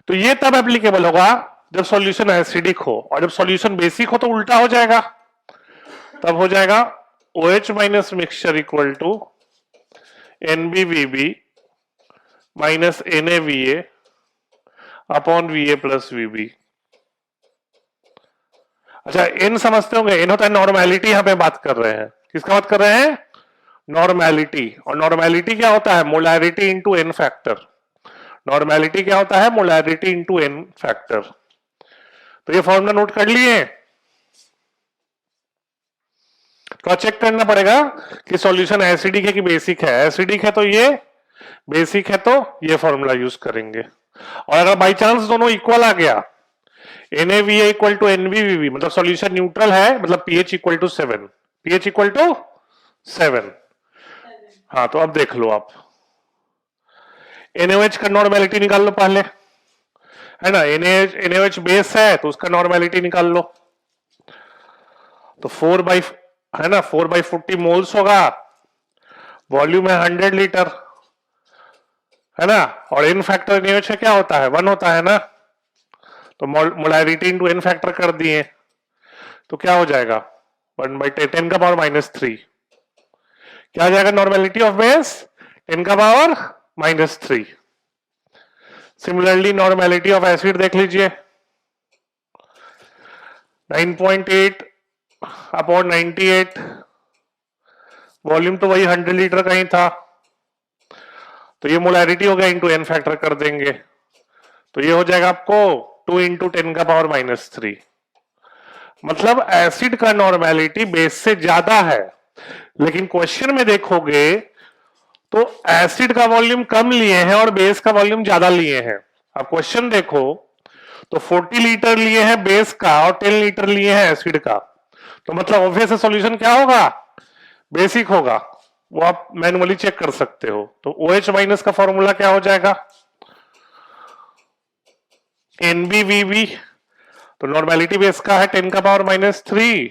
तो ये तब एप्लीकेबल होगा जब सॉल्यूशन एसिडिक हो, और जब सॉल्यूशन बेसिक हो तो उल्टा हो जाएगा, तब हो जाएगा OH minus mixture equal to NbVb minus NaVa upon Va+Vb। अच्छा एन समझते होंगे, एन होता है नॉर्मेलिटी, यहां पे बात कर रहे हैं, किसका बात कर रहे हैं? नॉर्मेलिटी। और नॉर्मेलिटी क्या होता है? Molarity into N factor. Normality क्या होता है? Molarity into N factor. तो ये फॉर्मूला नोट कर लिए? तो चेक करना पड़ेगा कि सॉल्यूशन एसिडिक है कि बेसिक है। एसिडिक है तो ये, बेसिक है तो ये फॉर्मूला यूज करेंगे। और अगर बाई चांस दोनों इक्वल आ गया, NaVa इक्वल टू NbVb, मतलब सॉल्यूशन न्यूट्रल है, मतलब pH equal to 7, pH equal to 7। हाँ तो अब देख लो आप, NaOH का नॉर्मेलिटी निकाल लो पहले, है ना। NaOH बेस है तो उसका नॉर्मेलिटी निकाल लो। तो 4 बाई, है ना, 4/40 मोल्स होगा, वॉल्यूम है 100 लीटर, है ना। और इन फैक्टर NaOH क्या होता है? 1 होता है ना। तो मोलैरिटी इंटू एन फैक्टर कर दिए, तो क्या हो जाएगा? 1/10⁻³ क्या आ जाएगा? Normality of base 10⁻³ similarly normality of acid देख लीजिए, 9.8/98, वॉल्यूम तो वही 100 लीटर का ही था, तो ये मोलैरिटी हो गया, इंटू एन फैक्टर कर देंगे, तो ये हो जाएगा आपको 2 इंटू 10⁻³ मतलब एसिड का नॉर्मेलिटी बेस से ज्यादा है। लेकिन क्वेश्चन में देखोगे तो एसिड का वॉल्यूम कम लिए हैं और बेस का वॉल्यूम ज्यादा लिए हैं। अब क्वेश्चन देखो तो 40 लीटर लिए हैं बेस का और 10 लीटर लिए हैं एसिड का, तो मतलब ऑब्वियस सॉल्यूशन क्या होगा? बेसिक होगा। वो आप मैनुअली चेक कर सकते हो। तो OH माइनस का फॉर्मूला क्या हो जाएगा? NbVb, तो नॉर्मेलिटी बेस का है 10⁻³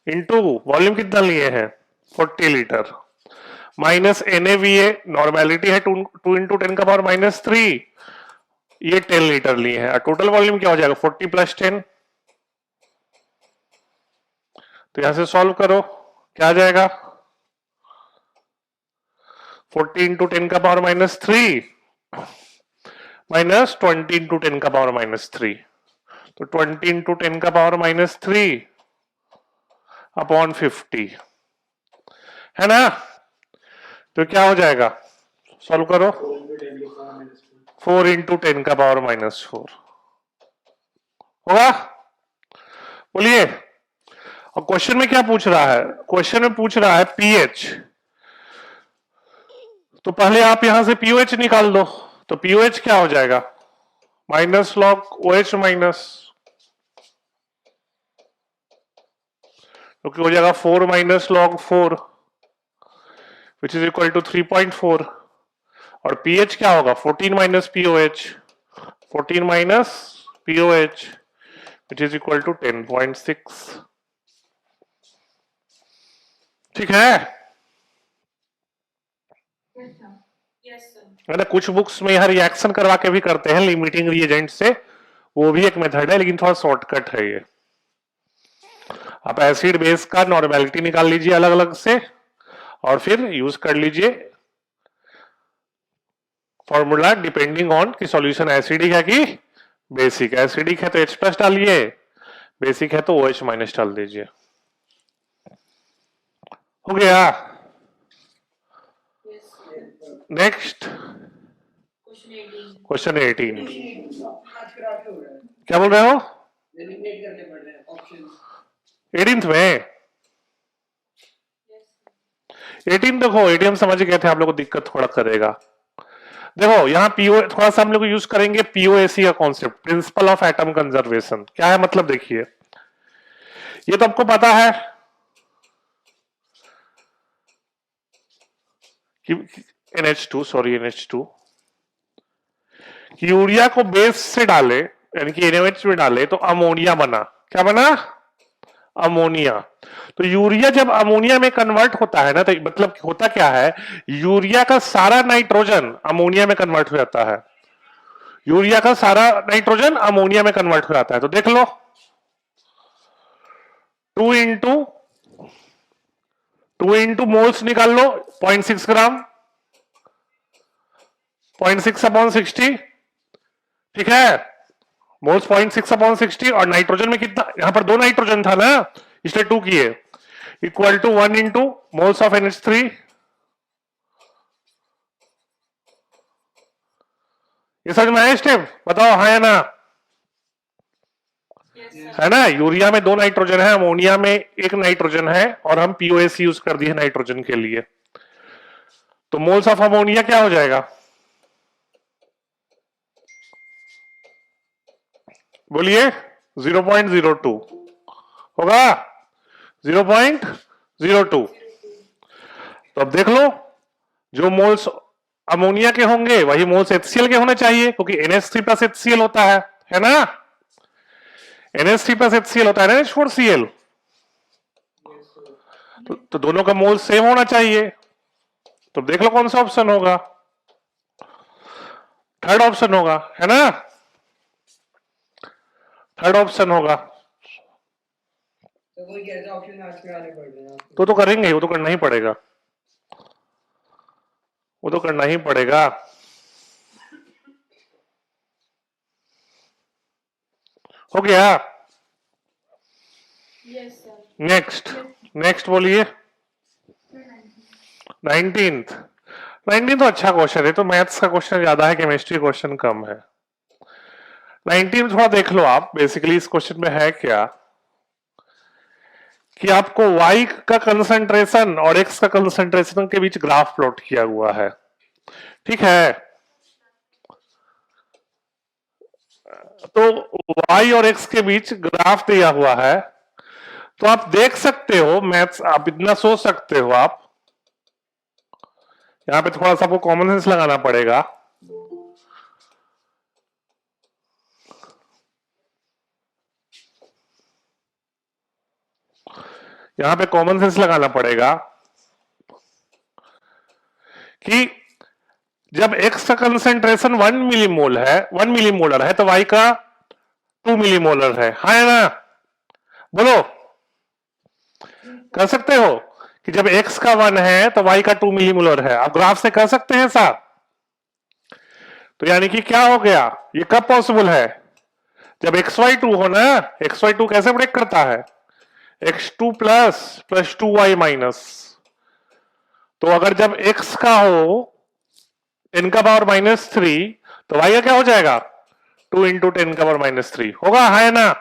इंटू वॉल्यूम कितना लिए हैं? 40 लीटर, माइनस NaVa, नॉर्मेलिटी है 2 इंटू 10⁻³ ये 10 लीटर लिए हैं, टोटल वॉल्यूम क्या हो जाएगा? 40 + 10। तो यहां से सॉल्व करो, क्या आ जाएगा? 40 इंटू 10⁻³ माइनस 20 इंटू 10⁻³, तो 20 इंटू 10⁻³ अपॉन 50, है ना। तो क्या हो जाएगा? सॉल्व करो, 4 इंटू 10⁻⁴ होगा। बोलिए। और क्वेश्चन में क्या पूछ रहा है? क्वेश्चन में पूछ रहा है pH, तो पहले आप यहां से pOH निकाल दो, तो pOH क्या हो जाएगा? माइनस लॉग OH माइनस, तो हो जाएगा 4 minus log 4 which is equal to 3.4, और pH क्या होगा? 14 minus POH, 14 minus POH which is equal to 10.6। ठीक है? ना कुछ बुक्स में यह रिएक्शन करवा के भी करते हैं लिमिटिंग रिएजेंट से, वो भी एक मेथड है, लेकिन थोड़ा शॉर्टकट है ये। आप एसिड बेस का नॉर्मेलिटी निकाल लीजिए अलग अलग से, और फिर यूज कर लीजिए फॉर्मूला डिपेंडिंग ऑन कि सॉल्यूशन एसिडिक है कि बेसिक। एसिडिक है तो H+ डालिए, बेसिक है तो OH माइनस डाल दीजिए। हो गया? Next question 18। क्या बोल रहे हो? 18th में 18 देखो 18 समझ गए थे आप लोग को, दिक्कत थोड़ा करेगा। देखो यहाँ पीओ थोड़ा सा हम लोग यूज करेंगे पीओएसी का concept, principle of atom conservation. क्या है मतलब? देखिए ये तो आपको पता है कि NH2 कि यूरिया को बेस से डाले यानी कि NaOH में डाले तो अमोनिया बना। क्या बना? अमोनिया। तो यूरिया जब अमोनिया में कन्वर्ट होता है ना, तो मतलब होता क्या है, यूरिया का सारा नाइट्रोजन अमोनिया में कन्वर्ट हो जाता है। यूरिया का सारा नाइट्रोजन अमोनिया में कन्वर्ट हो जाता है। तो देख लो 2 इंटू मोल्स निकाल लो, 0.6 ग्राम, 0.6/60, ठीक है, मोल्स 0.6/60 और नाइट्रोजन में कितना, यहां पर 2 नाइट्रोजन था ना, इसलिए 2 किए, equal to 1 into moles of NH3, ये समझ में आया स्टेप? बताओ हाँ या ना? है ना, यूरिया में 2 नाइट्रोजन है, अमोनिया में 1 नाइट्रोजन है, और हम POS यूज कर दिए नाइट्रोजन के लिए। तो मोल्स ऑफ अमोनिया क्या हो जाएगा? बोलिए 0.02 होगा, 0.02। तो अब देख लो, जो मोल्स अमोनिया के होंगे वही मोल्स HCl के होने चाहिए, क्योंकि NH3 प्लस HCl होता है ना, NH3 प्लस HCl होता है ना, NH4Cl। तो दोनों का मोल सेम होना चाहिए। तो देख लो कौन सा ऑप्शन होगा, थर्ड ऑप्शन होगा, है ना, थर्ड ऑप्शन होगा। तो कोई कहता है ऑप्शन आज कराने पड़ेगा, तो करेंगे, वो तो करना ही पड़ेगा, वो तो करना ही पड़ेगा। हो गया? Yes sir. नेक्स्ट, नेक्स्ट बोलिए। 19th, 19th तो अच्छा क्वेश्चन है, तो मैथ्स का क्वेश्चन ज्यादा है, केमिस्ट्री क्वेश्चन कम है। 19 थोड़ा देख लो आप, बेसिकली इस क्वेश्चन में है क्या कि आपको y का कंसंट्रेशन और x का कंसंट्रेशन के बीच ग्राफ प्लॉट किया हुआ है, ठीक है। तो y और x के बीच ग्राफ दिया हुआ है, तो आप देख सकते हो, मैथ्स आप इतना सोच सकते हो, आप यहां पे थोड़ा सा आपको कॉमन सेंस लगाना पड़ेगा। यहां पे कॉमन सेंस लगाना पड़ेगा कि जब x का कंसंट्रेशन 1 मिलीमोल है, 1 मिलीमोलर है, तो y का 2 मिलीमोलर है, हाँ या ना? बोलो, कर सकते हो कि जब x का 1 है तो y का 2 मिलीमोलर है, आप ग्राफ से कर सकते हैं साहब। तो यानी कि क्या हो गया, ये कब पॉसिबल है? जब xy2 हो ना, xy2 कैसे ब्रेक करता है, x2 plus plus 2y minus. तो अगर जब x का हो 10 का पावर -3, तो y का क्या हो जाएगा, 2 इंटू 10 का पावर -3 होगा, है ना?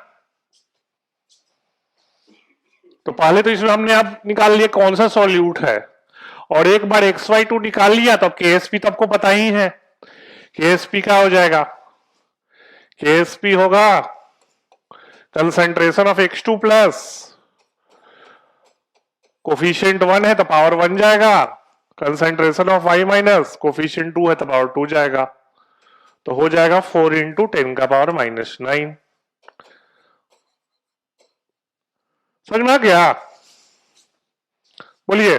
तो पहले तो इसमें हमने अब निकाल लिया कौन सा सॉल्यूट है, और एक बार xy2 निकाल लिया तो अब KSP तो आपको पता ही है, KSP क्या हो जाएगा, KSP होगा concentration of x2 plus, coefficient 1 है तो पावर 1 जाएगा, concentration of y minus, coefficient 2 है तो पावर 2 जाएगा, तो हो जाएगा 4 इंटू 10 का पावर -9। समझ में आ गया? बोलिए।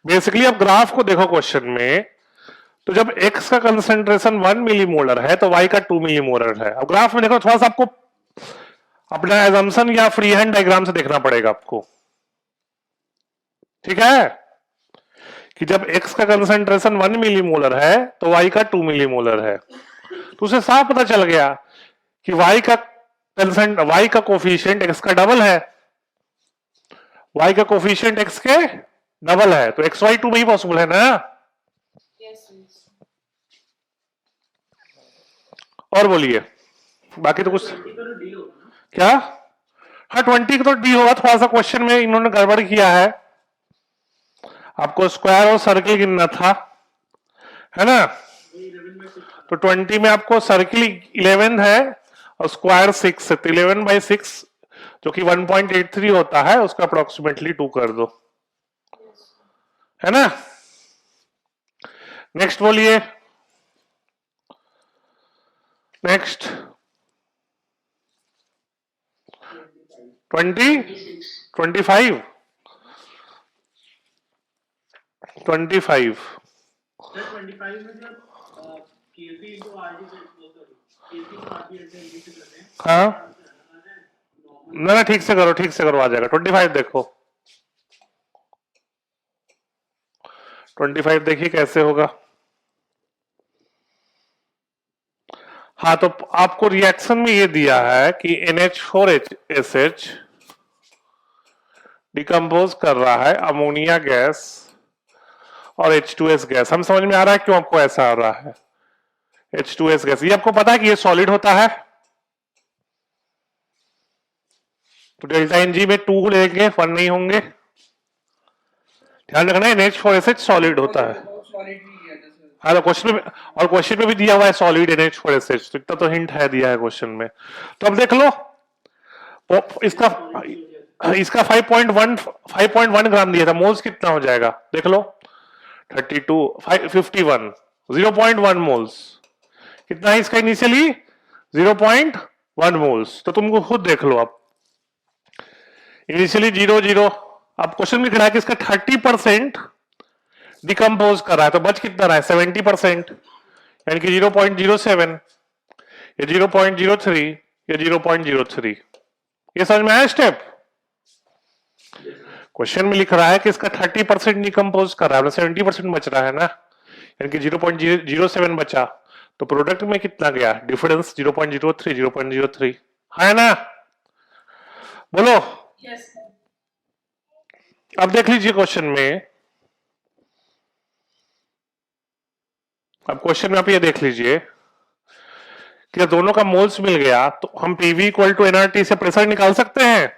बेसिकली अब ग्राफ को देखो क्वेश्चन में, तो जब x का कंसंट्रेशन 1 मिलीमोलर है तो y का 2 मिलीमोलर है। अब ग्राफ में देखो, थोड़ा सा आपको अपना एजम्पशन या फ्री हैंड डायग्राम से देखना पड़ेगा आपको, ठीक है, कि जब x का कंसंट्रेशन 1 मिलीमोलर है तो y का 2 मिलीमोलर है, तो उसे साफ पता चल गया कि y का कोफिशिएंट x का डबल है, y का कोफिशिएंट x के डबल है, तो xy2 में ही पॉसिबल है ना। और बोलिए, बाकी तो कुछ क्या, हाँ 20 का तो डी होगा, थोड़ा सा क्वेश्चन में इन्होंने गड़बड़ किया है, आपको स्क्वायर और सर्किल गिनना था, है ना। तो 20 में आपको सर्किल 11 है और स्क्वायर 6 है, तो 11/6 जो कि 1.83 होता है, उसका अप्रोक्सीमेटली 2 कर दो, है ना। नेक्स्ट बोलिए, नेक्स्ट 25 हाँ ना, ठीक से करो, ठीक से करो, आ जाएगा 25। देखो 25 देखिए कैसे होगा, हाँ, तो आपको रिएक्शन में ये दिया है कि NH4SH डिकम्पोज कर रहा है अमोनिया गैस और H2S गैस। हम समझ में आ रहा है क्यों आपको ऐसा आ रहा है। H2S गैस, ये आपको पता है कि ये सॉलिड होता है, तो डेल्टा NG में 2 लेंगे, 1 नहीं होंगे। ध्यान रखना है NH4SH सॉलिड होता है। सॉलिड भी दिया था सर। हाँ, तो क्वेश्चन में भी दिया हुआ है सॉलिड NH4SH, तो इतना तो हिंट है दिया है क्वेश्चन में। तो अब देख लो इसका 5.1 ग्राम दिया था, मोल्स कितना हो जाएगा देख लो। 51 0.1 मोल्स कितना है इसका इनिशियली, 0.1 मोल्स। तो तुमको खुद देख लो आप, इनिशियली 0 अब क्वेश्चन लिख रहा है कि इसका 30% डिकम्पोज कर रहा है, तो बच कितना रहा है 70%, यानी कि 0.07 या 0.03 या 0.03। ये समझ में आया स्टेप। क्वेश्चन में लिख रहा है कि इसका 30% डिकम्पोज कर रहा है, 70% बच रहा है ना, यानी कि 0.07 बचा, तो प्रोडक्ट में कितना गया डिफरेंस, 0.03 है ना। बोलो। Yes sir. अब देख लीजिए क्वेश्चन में, अब क्वेश्चन में आप ये देख लीजिए कि दोनों का मोल्स मिल गया, तो हम पीवी इक्वल टू एनआरटी से प्रेशर निकाल सकते हैं।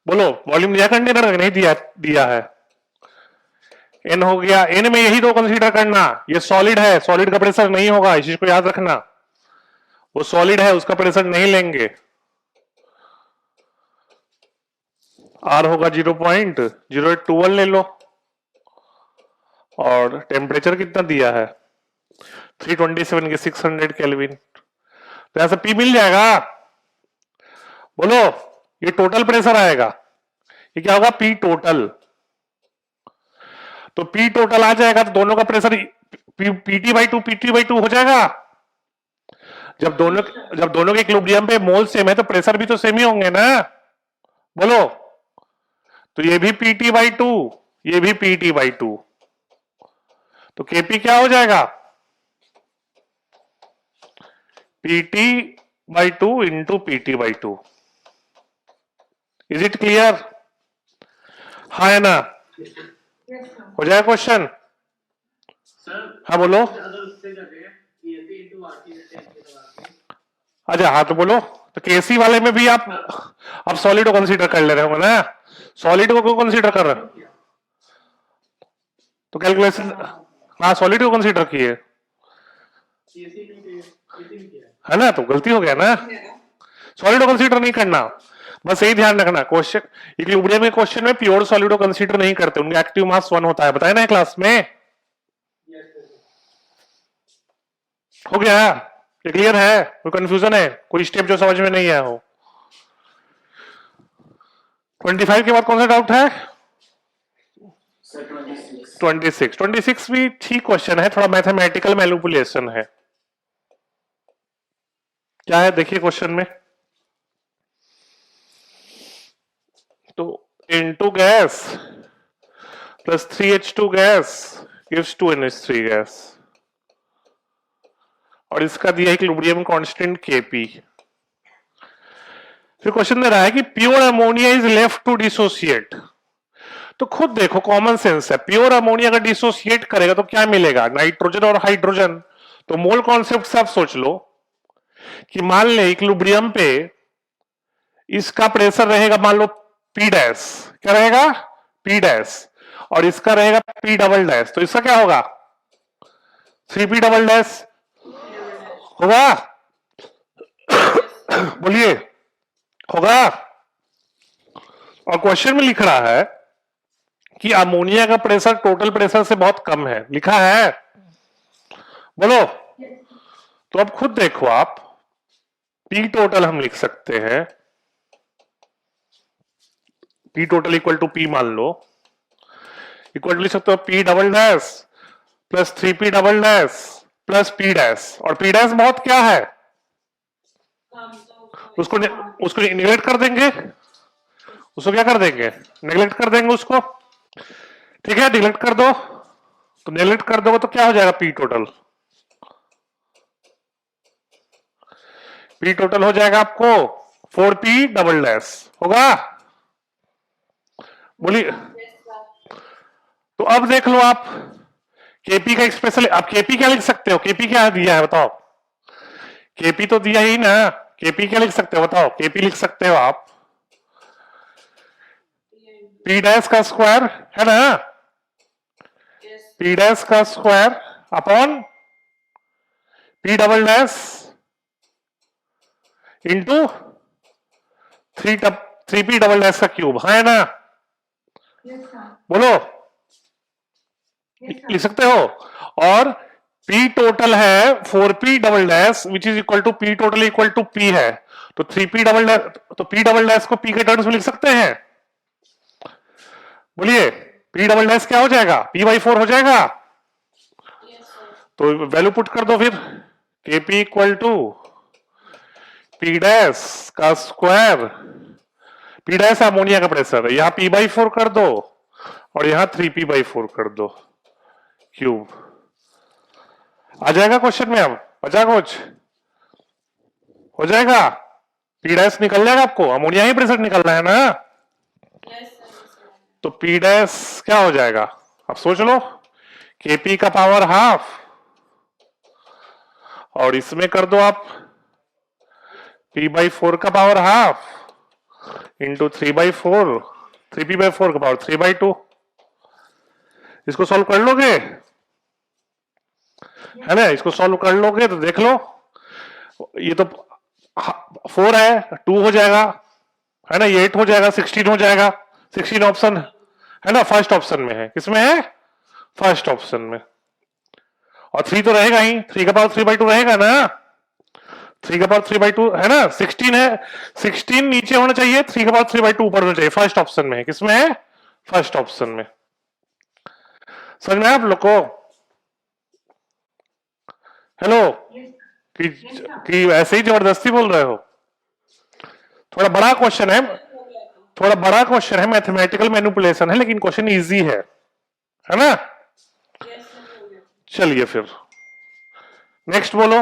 बोलो, वॉल्यूम दिया कंटेनर नहीं दिया है। एन हो गया, एन में यही दो कंसीडर करना, ये सॉलिड है, सॉलिड का प्रेशर नहीं होगा, इस चीज को याद रखना। वो सॉलिड है, उसका प्रेशर नहीं लेंगे। आर होगा 0.0821 ले लो, और टेम्परेचर कितना दिया है 327 के 600 केल्विन, तो यहां से पी मिल जाएगा। बोलो, ये टोटल प्रेशर आएगा, ये क्या होगा पी टोटल। तो पी टोटल आ जाएगा, तो दोनों का प्रेशर PT/2 हो जाएगा। जब दोनों के इक्विलिब्रियम पे मोल सेम है, तो प्रेशर भी तो सेम ही होंगे ना। बोलो, तो ये भी PT/2, ये भी PT/2, तो KP क्या हो जाएगा PT/2 into PT/2। Is it clear, हाँ है ना। हो जाएगा क्वेश्चन। हाँ बोलो। अच्छा हाँ, तो बोलो, तो केसी वाले में भी आप सॉलिड को कंसीडर कर ले रहे हो ना, सॉलिड को कंसीडर कर रहे हो, तो कैलकुलेशन, हाँ सॉलिड को कंसीडर किए है ना, तो गलती हो गया ना, सॉलिड को कंसीडर नहीं करना। बस यही ध्यान रखना, क्वेश्चन इक्विलिब्रियम के क्वेश्चन में प्योर सॉलिड को कंसीडर नहीं करते, उनका एक्टिव मास 1 होता है, बताया ना क्लास में। हो गया, ये क्लियर है, कोई कंफ्यूजन है, कोई स्टेप जो समझ में नहीं आया हो। 25 के बाद कौन सा डाउट है 26 भी ठीक क्वेश्चन है, थोड़ा मैथमेटिकल मैनिपुलेशन है। क्या है देखिए क्वेश्चन में, तो N2 gas plus 3H2 gas gives 2NH3 gas, और इसका दिया इक्विलिब्रियम कांस्टेंट Kp। फिर क्वेश्चन दे रहा है कि pure ammonia is left to dissociate, तो खुद देखो कॉमन सेंस है, प्योर अमोनिया अगर डिसोसिएट करेगा तो क्या मिलेगा, नाइट्रोजन और हाइड्रोजन। तो मोल कॉन्सेप्ट से आप सोच लो कि मान ले इक्विलिब्रियम पे इसका प्रेशर रहेगा मान लो P डैश, क्या रहेगा P डैश, और इसका रहेगा P डबल डैश, तो इसका क्या होगा 3P डबल डैश होगा। बोलिए, होगा। और क्वेश्चन में लिख रहा है कि अमोनिया का प्रेशर टोटल प्रेशर से बहुत कम है, लिखा है। बोलो, तो अब खुद देखो आप, P टोटल हम लिख सकते हैं, P total equal to P मान लो, इक्वल टू लिख सकते हो P double dash plus 3P double dash plus P dash, और P डैश बहुत क्या है, उसको निगलेक्ट कर देंगे, उसको क्या कर देंगे नेग्लेक्ट कर देंगे उसको, ठीक है निगलेक्ट कर दो, तो नेग्लेक्ट कर दोगे तो क्या हो जाएगा P टोटल, पी टोटल हो जाएगा आपको 4p डबल डैश होगा, बोलिए। तो अब देख लो आप केपी का एक्सप्रेशन, आप केपी क्या लिख सकते हो, केपी क्या दिया है बताओ, केपी तो दिया ही ना, केपी क्या लिख सकते हो बताओ, केपी लिख सकते हो आप पी डैश का स्क्वायर है ना, पी डैश का square upon P double dash into three P double dash का क्यूब, है ना, बोलो लिख सकते हो। और पी टोटल है 4p double dash which is equal to P total equal to P है, तो 3p डबल डैश, तो p डबल डैश को p के टर्म्स में लिख सकते हैं, बोलिए p डबल डैश क्या हो जाएगा, p/4 हो जाएगा, तो वैल्यू पुट कर दो फिर, kp equal to p dash का स्क्वायर, p डैश अमोनिया का प्रेशर है, यहां p/4 कर दो और यहां 3p/4 कर दो क्यूब, आ जाएगा क्वेश्चन में, अब बचा कुछ हो जाएगा, पी डैश निकल जाएगा, आपको अमोनिया ही प्रेशर निकलना है ना, तो पी डैश क्या हो जाएगा, अब सोच लो, केपी का पावर हाफ और इसमें कर दो आप p/4 का पावर हाफ इंटू 3/4, 3p/4 का पावर 3/2, इसको सॉल्व कर लोगे, है ना, इसको सॉल्व कर लोगे तो देख लो, ये तो 4 है, 2 हो जाएगा, है ना, ये 8 हो जाएगा, 16 हो जाएगा, 16 ऑप्शन है ना, फर्स्ट ऑप्शन में है, किसमें है, फर्स्ट ऑप्शन में, और 3 तो रहेगा ही, 3 का पावर 3/2 रहेगा ना, 3 का पावर 3/2 है ना, 16 है, 16 नीचे होना चाहिए, 3 का पावर 3/2 ऊपर होना चाहिए, फर्स्ट ऑप्शन में है, किसमें है, फर्स्ट ऑप्शन में, समझ में आप लोग को, हेलो, कि ऐसे ही जबरदस्ती बोल रहे हो, थोड़ा बड़ा क्वेश्चन है, थोड़ा बड़ा क्वेश्चन है, मैथमेटिकल मैनिपुलेशन है, लेकिन क्वेश्चन इजी है ना, चलिए फिर नेक्स्ट बोलो,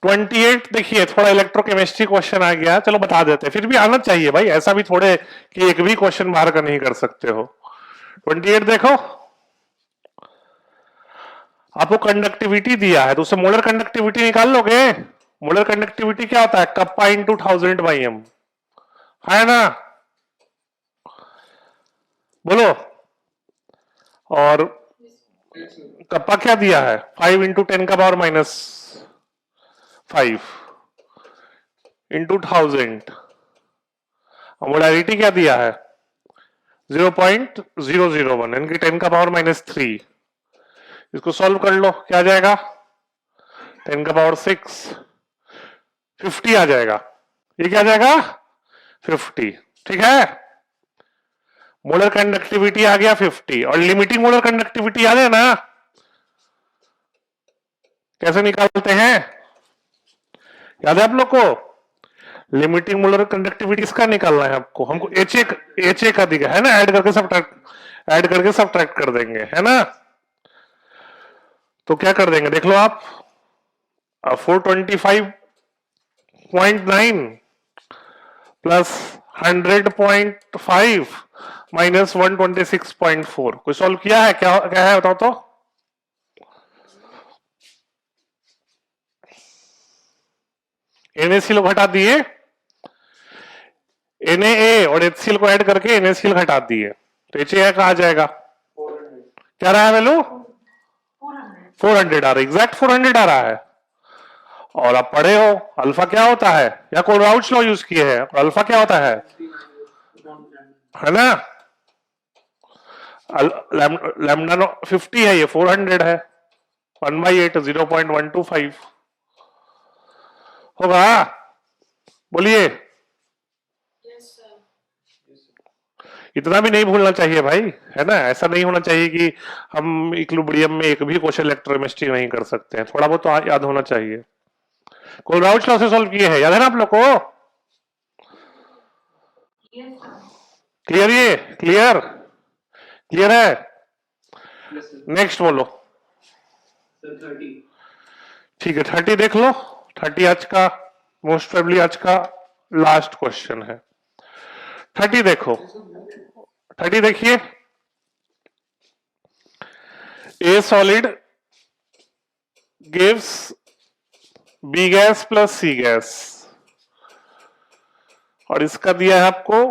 28 देखिए, थोड़ा इलेक्ट्रोकेमिस्ट्री क्वेश्चन आ गया, चलो बता देते हैं, फिर भी आना चाहिए भाई, ऐसा भी थोड़े कि एक भी क्वेश्चन बाहर का नहीं कर सकते हो। 28 देखो, आपको कंडक्टिविटी दिया है तो उससे मोलर कंडक्टिविटी निकाल लोगे, मोलर कंडक्टिविटी क्या होता है, कप्पा इंटू 1000/m, है ना, बोलो, और कप्पा क्या दिया है, 5 इंटू 10 का पावर -5 इंटू 1000, मोलैरिटी क्या दिया है 0.001 यानी कि 10 का पावर -3, इसको सॉल्व कर लो, क्या आ जाएगा 10 का पावर 6, 50 आ जाएगा, ये क्या आ जाएगा 50, ठीक है, मोलर कंडक्टिविटी आ गया 50, और लिमिटिंग मोलर कंडक्टिविटी याद है ना, कैसे निकालते हैं, याद है आप लोग को, लिमिटिंग मोलर कंडक्टिविटी इसका निकालना है आपको, हमको एच ए का दिखा है ना, ऐड करके सब्ट्रैक्ट कर देंगे, है ना, तो क्या कर देंगे देख लो आप, 425.9 प्लस 100.5 माइनस 126.4, कोई सॉल्व किया है, क्या क्या है बताओ तो, NaCl को हटा दिए, Na और HCl को ऐड करके NaCl हटा दिए, तो HA का आ जाएगा, क्या रहा है वैल्यू 400 आ रहा है, एग्जैक्ट 400 आ रहा है, और आप पढ़े हो अल्फा क्या होता है, या कोलराउट्स लॉ यूज किए हैं, अल्फा क्या होता है ना, लैम्डा 50 है, ये 400 है, 1/8 0.125 होगा, बोलिए, इतना भी नहीं भूलना चाहिए भाई, है ना, ऐसा नहीं होना चाहिए कि हम इक्विलिब्रियम में एक भी क्वेश्चन इलेक्ट्रोकेमिस्ट्री नहीं कर सकते हैं, थोड़ा बहुत तो याद होना चाहिए, कोलराउट्स लॉ से सॉल्व किए हैं, याद है ना आप लोग को, क्लियर, ये क्लियर, क्लियर है, नेक्स्ट बोलो, सर 30 ठीक है 30 देख लो। 30 आज का मोस्ट प्रोबेबली आज का लास्ट क्वेश्चन है। 30 देखो, 30 देखिए। A solid gives B gas plus C gas, और इसका दिया है आपको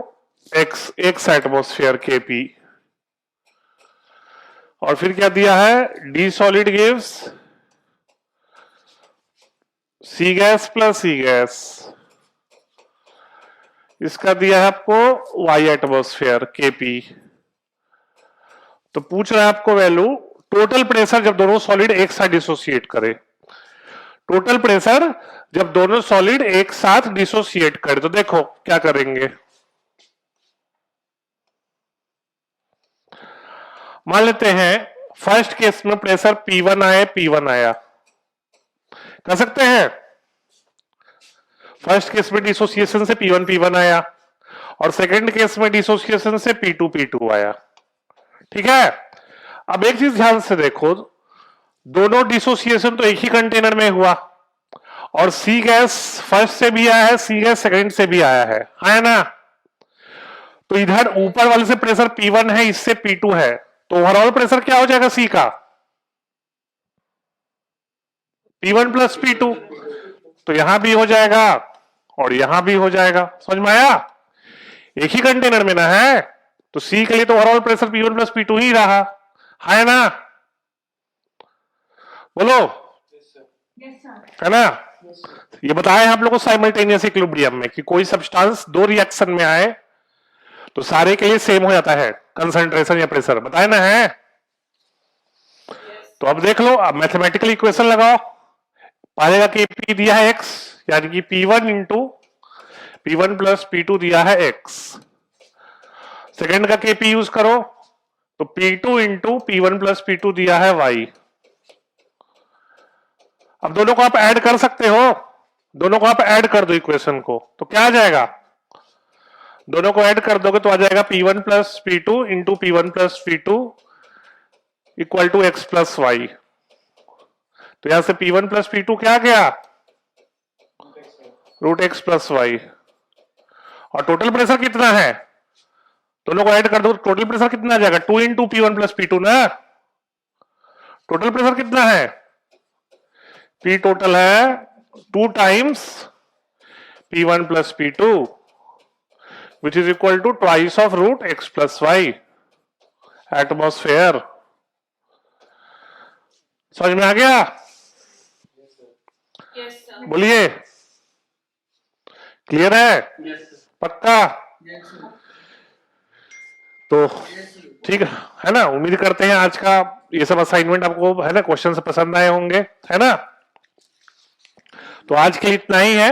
एक्स एटमोस्फेयर केपी, और फिर क्या दिया है, D solid gives C gas plus C gas, इसका दिया है आपको वाई एटमोस्फेयर केपी। तो पूछ रहा है आपको वैल्यू टोटल प्रेशर जब दोनों सॉलिड एक साथ डिसोसिएट करे। टोटल प्रेशर जब दोनों सॉलिड एक साथ डिसोसिएट करे, तो देखो क्या करेंगे। मान लेते हैं फर्स्ट केस में प्रेशर P1 आए, P1 आया, कर सकते हैं। फर्स्ट केस में डिसोसिएशन से P1 P1 आया, और सेकंड केस में डिसोसिएशन से P2 P2 आया। ठीक है, अब एक चीज ध्यान से देखो, दोनों डिसोसिएशन तो एक ही कंटेनर में हुआ, और सी गैस फर्स्ट से भी आया है, सी गैस सेकंड से भी आया है ना। तो इधर ऊपर वाले से प्रेशर P1 है, इससे P2 है, तो ओवरऑल प्रेशर क्या हो जाएगा सी का, P1 प्लस P2। तो यहां भी हो जाएगा और यहां भी हो जाएगा। समझ में आया, एक ही कंटेनर में ना है, तो सी के लिए तो overall pressure P1 plus P2 ही रहा है ना। बोलो है ना। ये बताया आप लोगों को साइमल्टेनियस इक्विलिब्रियम में कि कोई सब्सटेंस दो रिएक्शन में आए तो सारे के लिए सेम हो जाता है कंसंट्रेशन या प्रेशर, बताया ना है। तो अब देख लो, अब मैथमेटिकल इक्वेशन लगाओ। पहले का P दिया है x, यानी कि P1 into P1 plus P2 दिया है x। सेकेंड का Kp यूज करो तो P2 into P1 plus P2 दिया है y। अब दोनों को आप ऐड कर सकते हो, दोनों को आप ऐड कर दो इक्वेशन को, तो क्या आ जाएगा, दोनों को ऐड कर दोगे तो आ जाएगा P1 plus P2 into P1 plus P2 equal to x plus Y. तो यहां से P1 प्लस P2 क्या आ गया, रूट एक्स प्लस वाई। और टोटल प्रेशर कितना है, दोनों को ऐड कर दो, टोटल प्रेशर कितना आ जाएगा, 2 इंटू P1 प्लस P2 ना। टोटल प्रेशर कितना है, P टोटल है 2 times P1 plus P2 which is equal to twice of root X plus Y atmosphere. समझ में आ गया, यस सर बोलिए क्लियर है, यस सर पक्का। यस सर तो ठीक है ना, उम्मीद करते हैं आज का ये सब असाइनमेंट आपको है ना क्वेश्चन से पसंद आए होंगे, है ना। तो आज के लिए इतना ही है।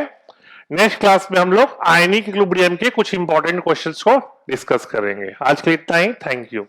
नेक्स्ट क्लास में हम लोग आयनिक इक्विलिब्रियम के कुछ इंपॉर्टेंट क्वेश्चंस को डिस्कस करेंगे। आज के लिए इतना ही, थैंक यू।